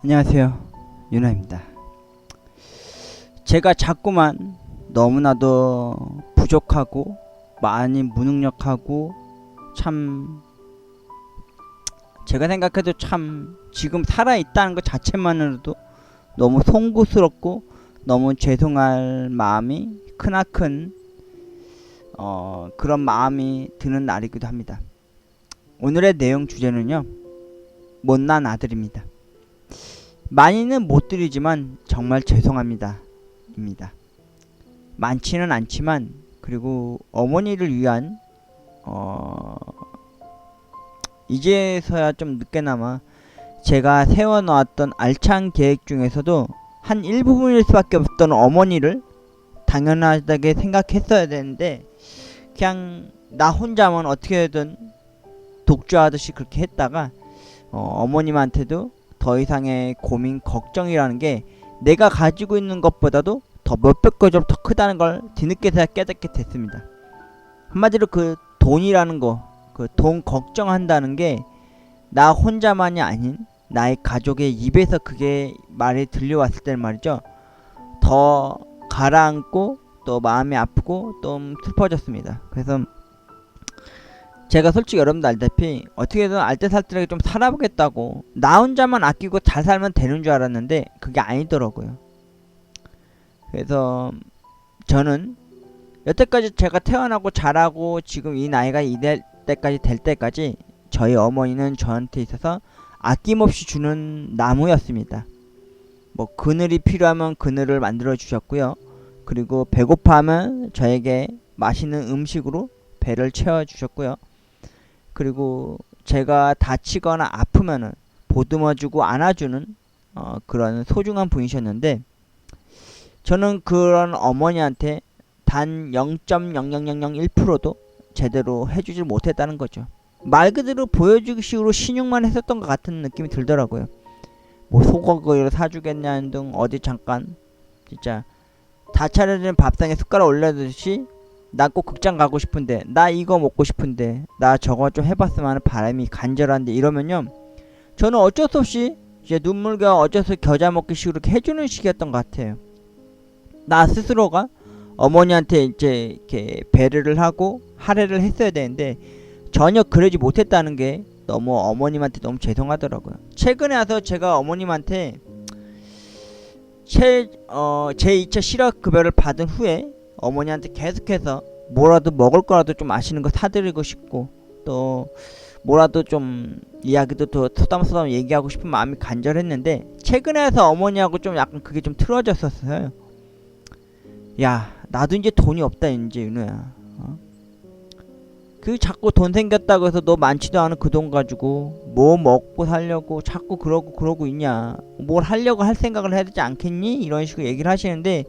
안녕하세요, 윤아입니다. 제가 자꾸만 너무나도 부족하고 많이 무능력하고 참 제가 생각해도 참 지금 살아있다는 것 자체만으로도 너무 송구스럽고 너무 죄송할 마음이 크나큰 그런 마음이 드는 날이기도 합니다. 오늘의 내용 주제는요, 못난 아들입니다. 많이는 못 드리지만 정말 죄송합니다 입니다. 많지는 않지만, 그리고 어머니를 위한 이제서야 좀 늦게나마 제가 세워놓았던 알찬 계획 중에서도 한 일부분일 수밖에 없던 어머니를 당연하다게 생각했어야 되는데, 그냥 나 혼자만 어떻게든 독주하듯이 그렇게 했다가 어머님한테도 더 이상의 고민, 걱정이라는 게 내가 가지고 있는 것보다도 더 몇백 배 더 크다는 걸 뒤늦게서야 깨닫게 됐습니다. 한마디로 그 돈이라는 거, 그 돈 걱정한다는 게 나 혼자만이 아닌 나의 가족의 입에서 그게 말이 들려왔을 때는 말이죠, 더 가라앉고 또 마음이 아프고 좀 슬퍼졌습니다. 그래서 제가 솔직히 여러분도 알다시피 어떻게든 알뜰살뜰하게 좀 살아보겠다고 나 혼자만 아끼고 잘 살면 되는 줄 알았는데 그게 아니더라고요. 그래서 저는 여태까지 제가 태어나고 자라고 지금 이 나이가 이될 때까지 될 때까지 저희 어머니는 저한테 있어서 아낌없이 주는 나무였습니다. 뭐 그늘이 필요하면 그늘을 만들어 주셨고요. 그리고 배고파하면 저에게 맛있는 음식으로 배를 채워 주셨고요. 그리고 제가 다치거나 아프면은 보듬어주고 안아주는 그런 소중한 분이셨는데, 저는 그런 어머니한테 단 0.00001%도 제대로 해주질 못했다는 거죠. 말 그대로 보여주기 식으로 신용만 했었던 것 같은 느낌이 들더라고요. 뭐 소고기를 사주겠냐는 등 어디 잠깐 진짜 다 차려진 밥상에 숟가락 올려두듯이 나 꼭 극장 가고 싶은데, 나 이거 먹고 싶은데, 나 저거 좀 해봤으면 하는 바람이 간절한데, 이러면요 저는 어쩔 수 없이 이제 눈물과 어쩔 수 없이 겨자 먹기 식으로 이렇게 해주는 식이었던 것 같아요. 나 스스로가 어머니한테 이제 이렇게 배려를 하고 할애를 했어야 되는데 전혀 그러지 못했다는 게 너무 어머님한테 너무 죄송하더라고요. 최근에 와서 제가 어머님한테 제 2차 실업급여를 받은 후에 어머니한테 계속해서 뭐라도 먹을 거라도 좀 맛있는 거 사드리고 싶고, 또 뭐라도 좀 이야기도 더 소담소담 얘기하고 싶은 마음이 간절했는데, 최근에 와서 어머니하고 좀 약간 그게 좀 틀어졌었어요. 야, 나도 이제 돈이 없다 이제 윤호야. 그 자꾸 돈 생겼다고 해서 너 많지도 않은 그 돈 가지고 뭐 먹고 살려고 자꾸 그러고 있냐, 뭘 하려고 할 생각을 해야 되지 않겠니, 이런 식으로 얘기를 하시는데,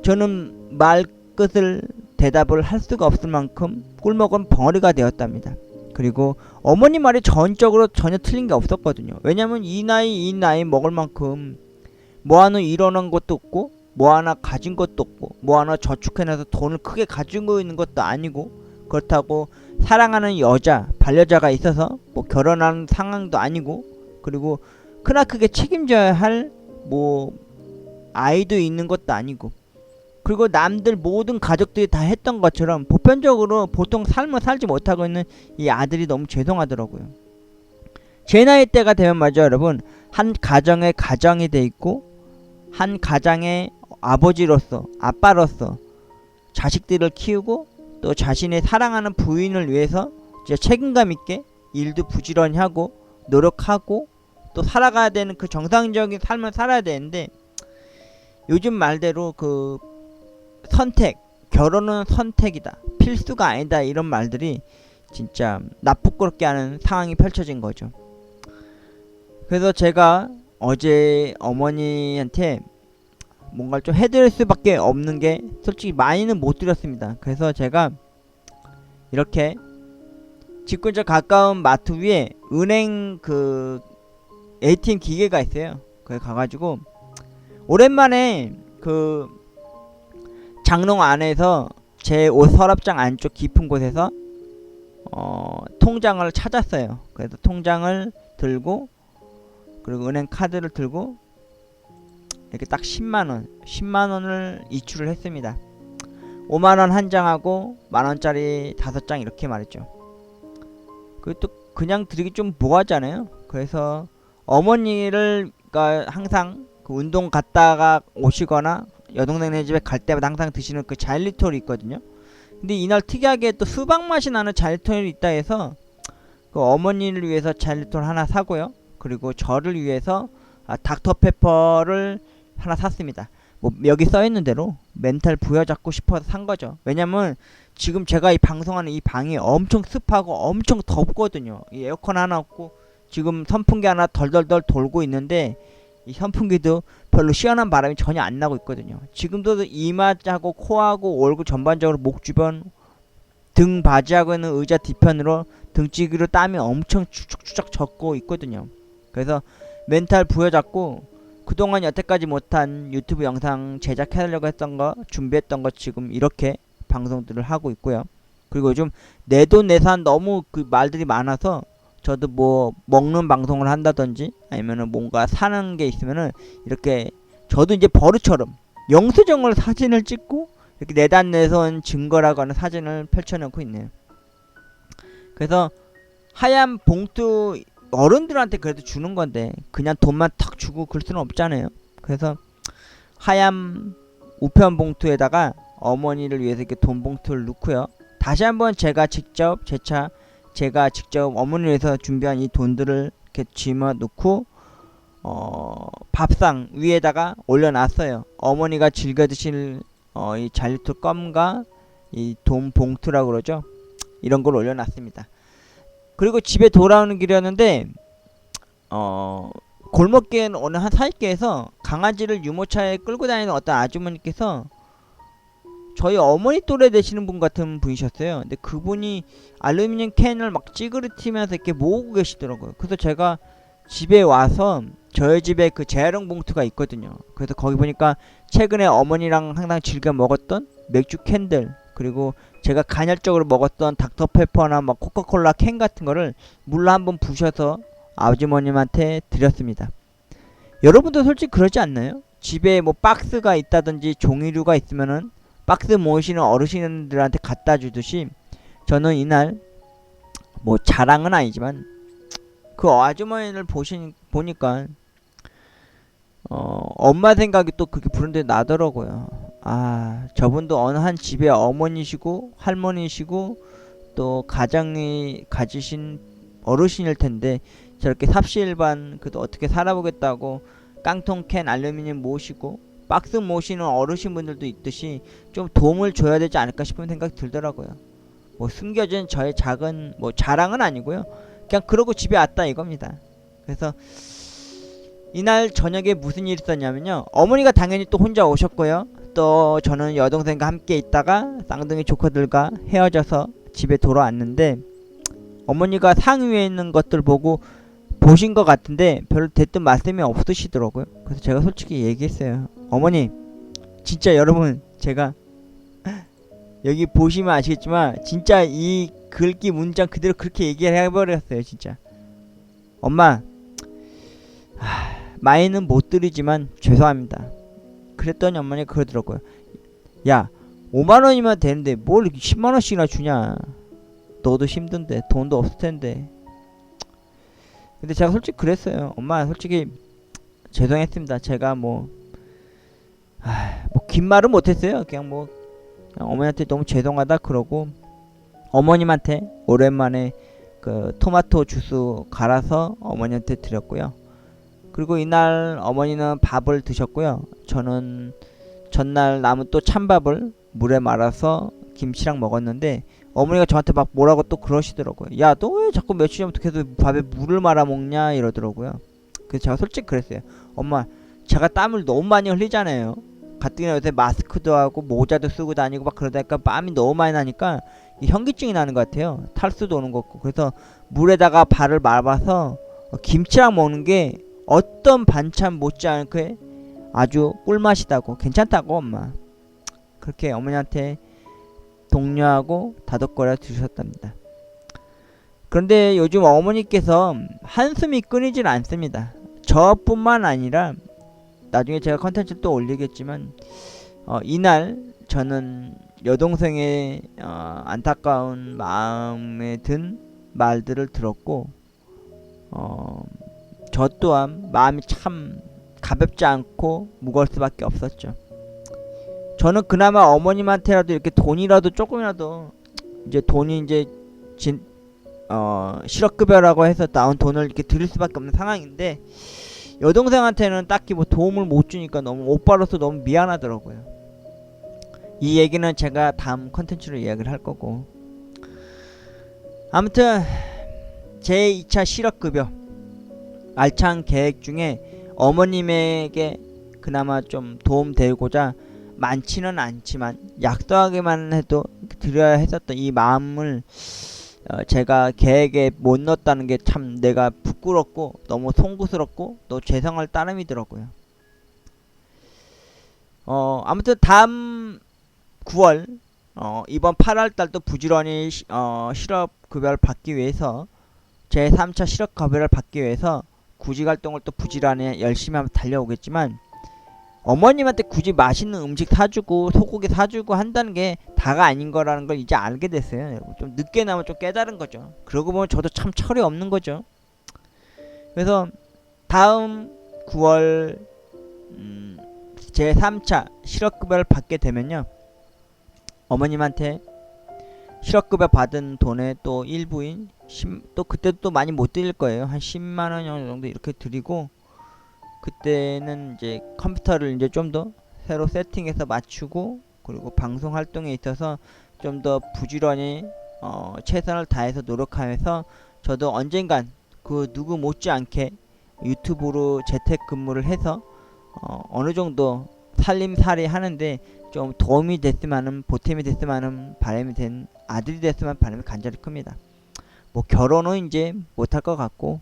저는 말끝을 대답을 할 수가 없을 만큼 꿀먹은 벙어리가 되었답니다. 그리고 어머니 말이 전적으로 전혀 틀린 게 없었거든요. 왜냐면 이 나이 먹을 만큼 뭐 하나 일어난 것도 없고, 뭐 하나 가진 것도 없고, 뭐 하나 저축해놔서 돈을 크게 가지고 있는 것도 아니고, 그렇다고 사랑하는 여자, 반려자가 있어서 뭐 결혼하는 상황도 아니고, 그리고 크나크게 책임져야 할 뭐 아이도 있는 것도 아니고, 그리고 남들 모든 가족들이 다 했던 것처럼 보편적으로 보통 삶을 살지 못하고 있는 이 아들이 너무 죄송하더라고요. 제 나이 때가 되면 말이죠 여러분, 한 가정에 가정이 돼 있고, 한 가장의 아버지로서, 아빠로서 자식들을 키우고, 또 자신의 사랑하는 부인을 위해서 이제 책임감 있게 일도 부지런히 하고 노력하고 또 살아가야 되는 그 정상적인 삶을 살아야 되는데, 요즘 말대로 그 선택, 결혼은 선택이다, 필수가 아니다, 이런 말들이 진짜 나쁘게 하는 상황이 펼쳐진 거죠. 그래서 제가 어제 어머니한테 뭔가를 좀 해드릴 수밖에 없는 게 솔직히 많이는 못 드렸습니다. 그래서 제가 이렇게 집 근처 가까운 마트 위에 은행 그 ATM 기계가 있어요. 거기 가가지고 오랜만에 그 장롱 안에서 제 옷 서랍장 안쪽 깊은 곳에서 통장을 찾았어요. 그래서 통장을 들고 그리고 은행 카드를 들고 이렇게 딱 10만원을 이출을 했습니다. 5만원 한 장하고 만원짜리 5장 이렇게 말했죠. 그또 그냥 드리기 좀 뭐하잖아요. 그래서 어머니를 항상 그 운동 갔다가 오시거나 여동생네 집에 갈 때마다 항상 드시는 그 자일리톨이 있거든요. 근데 이날 특이하게 또 수박 맛이 나는 자일리톨이 있다 해서 그 어머니를 위해서 자일리톨 하나 사고요. 그리고 저를 위해서 닥터페퍼를 하나 샀습니다. 뭐 여기 써있는 대로 멘탈 부여잡고 싶어서 산 거죠. 왜냐면 지금 제가 이 방송하는 이 방이 엄청 습하고 엄청 덥거든요. 이 에어컨 하나 없고 지금 선풍기 하나 덜덜덜 돌고 있는데 이 선풍기도 별로 시원한 바람이 전혀 안 나고 있거든요. 지금도 이마하고 코하고 얼굴 전반적으로 목 주변 등 바지하고 있는 의자 뒤편으로 등치기로 땀이 엄청 추적추적 젖고 있거든요. 그래서 멘탈 부여잡고 그동안 여태까지 못한 유튜브 영상 제작하려고 했던 거 준비했던 거 지금 이렇게 방송들을 하고 있고요. 그리고 요즘 내돈내산 너무 그 말들이 많아서 저도 뭐 먹는 방송을 한다든지 아니면은 뭔가 사는 게 있으면은 이렇게 저도 이제 버릇처럼 영수증을 사진을 찍고 이렇게 내단내선 증거라고 하는 사진을 펼쳐놓고 있네요. 그래서 하얀 봉투 어른들한테 그래도 주는 건데 그냥 돈만 탁 주고 그럴 수는 없잖아요. 그래서 하얀 우편 봉투에다가 어머니를 위해서 이렇게 돈 봉투를 넣고요. 다시 한번 제가 직접 어머니를 위해서 준비한 이 돈들을 이렇게 쥐어 넣고 밥상 위에다가 올려놨어요. 어머니가 즐겨 드실 이 자일리톨 껌과 이 돈 봉투라고 그러죠. 이런 걸 올려놨습니다. 그리고 집에 돌아오는 길이었는데 골목길 어느 한 사이길에서 강아지를 유모차에 끌고 다니는 어떤 아주머니께서 저희 어머니 또래 되시는 분 같은 분이셨어요. 근데 그분이 알루미늄 캔을 막 찌그러뜨리면서 이렇게 모으고 계시더라고요. 그래서 제가 집에 와서 저희 집에 그 재활용 봉투가 있거든요. 그래서 거기 보니까 최근에 어머니랑 항상 즐겨 먹었던 맥주 캔들, 그리고 제가 간헐적으로 먹었던 닥터페퍼나 막 코카콜라 캔 같은 거를 물로 한번 부셔서 아주머님한테 드렸습니다. 여러분도 솔직히 그러지 않나요? 집에 뭐 박스가 있다든지 종이류가 있으면은 박스 모으시는 어르신들한테 갖다 주듯이 저는 이날 뭐 자랑은 아니지만 그 아주머니를 보니까 엄마 생각이 또 그렇게 부른데 나더라고요. 아, 저분도 어느 한 집의 어머니시고 할머니시고 또 가장이 가지신 어르신일 텐데 저렇게 삽시일반 그래도 어떻게 살아보겠다고 깡통 캔 알루미늄 모시고 박스 모시는 어르신분들도 있듯이 좀 도움을 줘야 되지 않을까 싶은 생각이 들더라고요. 뭐 숨겨진 저의 작은 뭐 자랑은 아니고요. 그냥 그러고 집에 왔다 이겁니다. 그래서 이날 저녁에 무슨 일이 있었냐면요. 어머니가 당연히 또 혼자 오셨고요. 또 저는 여동생과 함께 있다가 쌍둥이 조카들과 헤어져서 집에 돌아왔는데 어머니가 상위에 있는 것들 보고 보신 것 같은데 별로 대뜸 말씀이 없으시더라고요. 그래서 제가 솔직히 얘기했어요. 어머니, 진짜 여러분 제가 여기 보시면 아시겠지만 진짜 이 글귀 문장 그대로 그렇게 얘기를 해버렸어요. 진짜 엄마, 많이는 못 드리지만 죄송합니다. 그랬더니 어머니가 그러더라고요. 야, 5만원이면 되는데 뭘 이렇게 10만원씩이나 주냐. 너도 힘든데 돈도 없을 텐데. 근데 제가 솔직히 그랬어요. 엄마, 솔직히 죄송했습니다. 제가 뭐 긴 말은 못했어요. 그냥 어머니한테 너무 죄송하다 그러고 어머님한테 오랜만에 그 토마토 주스 갈아서 어머니한테 드렸고요. 그리고 이날 어머니는 밥을 드셨고요. 저는 전날 남은 또 찬밥을 물에 말아서 김치랑 먹었는데 어머니가 저한테 막 뭐라고 또 그러시더라고요. 야, 너 왜 자꾸 며칠 전부터 계속 밥에 물을 말아 먹냐 이러더라고요. 그래서 제가 솔직히 그랬어요. 엄마, 제가 땀을 너무 많이 흘리잖아요. 가뜩이나 요새 마스크도 하고 모자도 쓰고 다니고 막 그러다니까 땀이 너무 많이 나니까 현기증이 나는 것 같아요. 탈수도 오는 것 같고. 그래서 물에다가 발을 말아서 김치랑 먹는 게 어떤 반찬 못지않게 아주 꿀맛이다고, 괜찮다고 엄마. 그렇게 어머니한테 독려하고 다독거려 주셨답니다. 그런데 요즘 어머니께서 한숨이 끊이질 않습니다. 저뿐만 아니라 나중에 제가 컨텐츠를 또 올리겠지만 이날 저는 여동생의 안타까운 마음에 든 말들을 들었고 저 또한 마음이 참 가볍지 않고 무거울 수밖에 없었죠. 저는 그나마 어머님한테라도 이렇게 돈이라도 조금이라도 이제 돈이 이제 실업급여라고 해서 나온 돈을 이렇게 드릴 수밖에 없는 상황인데 여동생한테는 딱히 뭐 도움을 못 주니까 너무 오빠로서 너무 미안하더라고요. 이 얘기는 제가 다음 컨텐츠로 이야기를 할 거고, 아무튼 제 2차 실업급여 알찬 계획 중에 어머님에게 그나마 좀 도움되고자 많지는 않지만 약소하게만 해도 드려야 했었던 이 마음을 제가 계획에 못 넣었다는 게 참 내가 부끄럽고 너무 송구스럽고 또 죄송할 따름이더라고요. 아무튼 다음 9월 이번 8월달도 부지런히 실업급여를 받기 위해서 제 3차 실업급여를 받기 위해서 구직활동을 또 부지런히 열심히 하면 달려오겠지만 어머님한테 굳이 맛있는 음식 사주고 소고기 사주고 한다는 게 다가 아닌 거라는 걸 이제 알게 됐어요. 좀 늦게나마 좀 깨달은 거죠. 그러고 보면 저도 참 철이 없는 거죠. 그래서 다음 9월 제 3차 실업급여를 받게 되면요, 어머님한테 실업급여 받은 돈의 또 일부인 또 그때도 또 많이 못 드릴 거예요. 한 10만원 정도 이렇게 드리고, 그때는 이제 컴퓨터를 이제 좀 더 새로 세팅해서 맞추고, 그리고 방송 활동에 있어서 좀 더 부지런히 최선을 다해서 노력하면서 저도 언젠간 그 누구 못지않게 유튜브로 재택근무를 해서 어느 정도 살림살이 하는데 좀 도움이 됐으면 하는, 보탬이 됐으면 하는 바람이 된 아들이 됐으면 하는 바람이 간절히 큽니다. 뭐 결혼은 이제 못할 것 같고,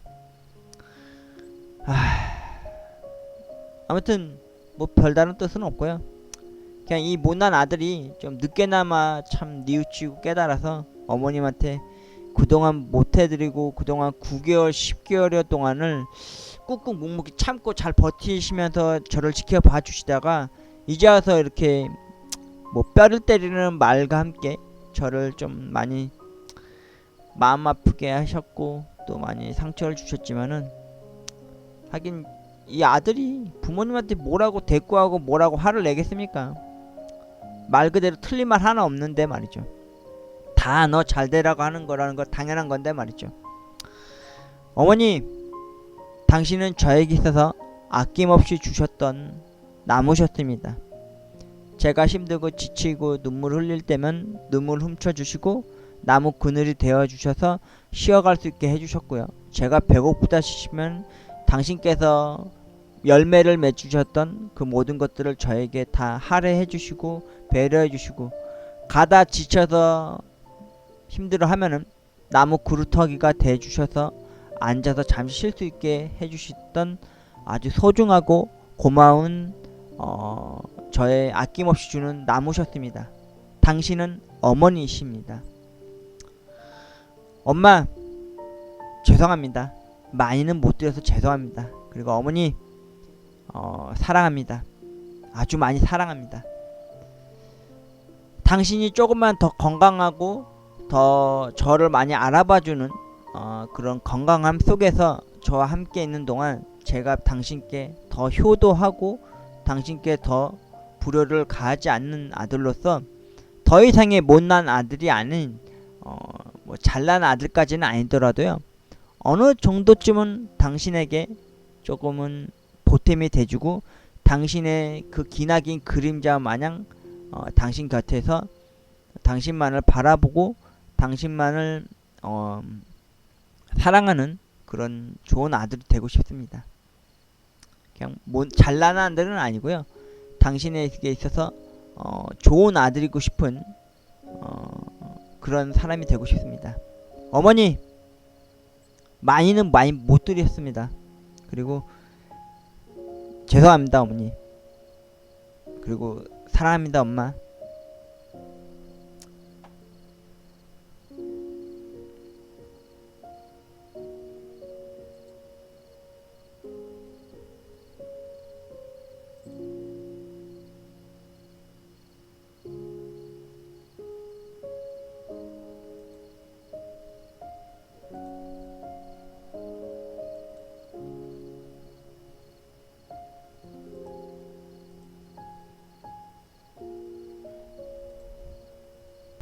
아무튼 뭐 별다른 뜻은 없고요. 그냥 이 못난 아들이 좀 늦게나마 참 뉘우치고 깨달아서 어머님한테 그동안 못해드리고 그동안 9개월 10개월여 동안을 꾹꾹 묵묵히 참고 잘 버티시면서 저를 지켜봐 주시다가 이제 와서 이렇게 뭐 뼈를 때리는 말과 함께 저를 좀 많이 마음 아프게 하셨고 또 많이 상처를 주셨지만은, 하긴 이 아들이 부모님한테 뭐라고 대꾸하고 뭐라고 화를 내겠습니까? 말 그대로 틀린 말 하나 없는데 말이죠. 다 너 잘되라고 하는 거라는 거 당연한 건데 말이죠. 어머니, 당신은 저에게 있어서 아낌없이 주셨던 나무셨습니다. 제가 힘들고 지치고 눈물 흘릴 때면 눈물 훔쳐주시고 나무 그늘이 되어주셔서 쉬어갈 수 있게 해주셨고요. 제가 배고프다 싶으면 당신께서 열매를 맺주셨던 그 모든 것들을 저에게 다 할애해 주시고 배려해 주시고, 가다 지쳐서 힘들어 하면은 나무 그루터기가 돼 주셔서 앉아서 잠시 쉴 수 있게 해 주셨던 아주 소중하고 고마운 저의 아낌없이 주는 나무셨습니다. 당신은 어머니이십니다. 엄마, 죄송합니다. 많이는 못 드려서 죄송합니다. 그리고 어머니, 사랑합니다. 아주 많이 사랑합니다. 당신이 조금만 더 건강하고 더 저를 많이 알아봐주는 그런 건강함 속에서 저와 함께 있는 동안 제가 당신께 더 효도하고 당신께 더 불효를 가하지 않는 아들로서 더 이상의 못난 아들이 아닌 뭐 잘난 아들까지는 아니더라도요, 어느 정도쯤은 당신에게 조금은 보탬이 돼주고 당신의 그 기나긴 그림자 마냥 당신 곁에서 당신만을 바라보고 당신만을 사랑하는 그런 좋은 아들이 되고 싶습니다. 그냥 잘난 아들은 아니고요, 당신에게 있어서 좋은 아들이고 싶은 그런 사람이 되고 싶습니다. 어머니, 많이는 많이 못 드렸습니다. 그리고 죄송합니다 어머니. 그리고 사랑합니다 엄마.